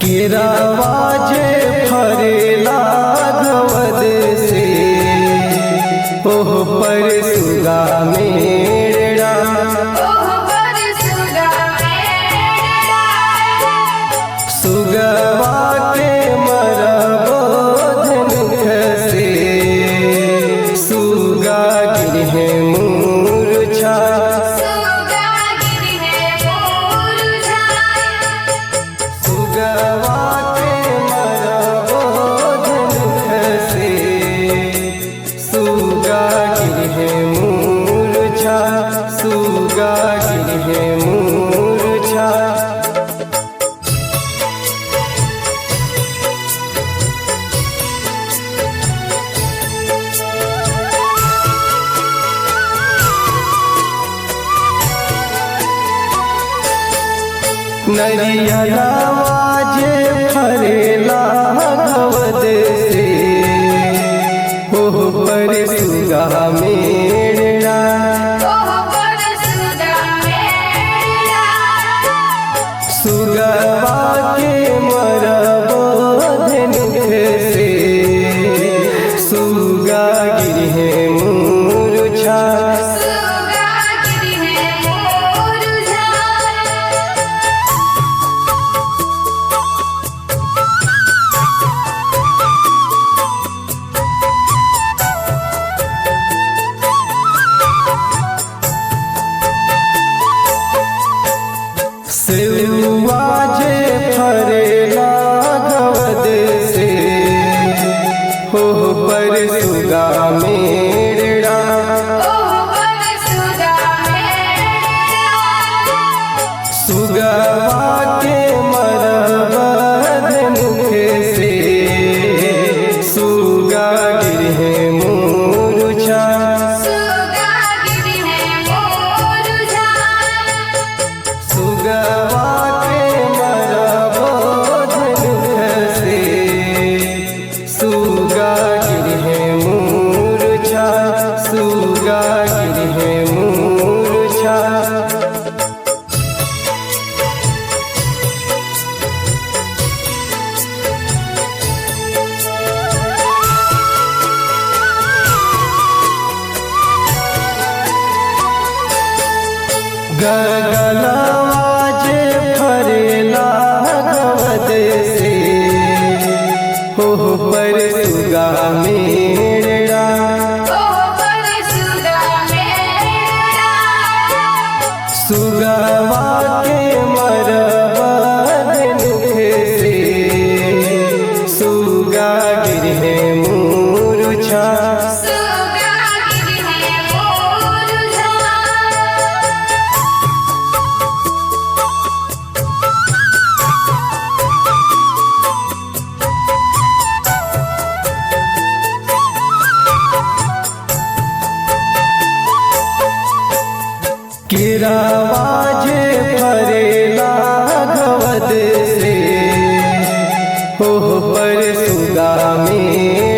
केरावाजे फरेला घवद से ओह पर सुगा मेरा सुगवा के मरबो धनुख से सुगा गिरहे मूर्छा सुगवा के मरबो धनुख से सुगा गिरहे मूर्छा सुगा गिरहे मूर्छा नरियलावाजे फरेला घवद से ओह पर सुगा मेरा सुगवा के मरबो धनुख से सुगा गिरहे मूर्छा सेवाजे फरेला घवद से ओह पर सुगा मेरा सुगवा के मरबो धनुख से सुगा गिरहे मूर्छा सुगवा के मरबो धनुख से सुगा गिरहे मूर्छा सुगा गिरहे मूर्छा गगनवाजे फरेला घवद से ओह पर सुगा मेरा सुगवा के मरबो धनुख से सुगा गिरहे मूर्छा केरावाजे फरेला घवद से ओह पर सुगा मेरा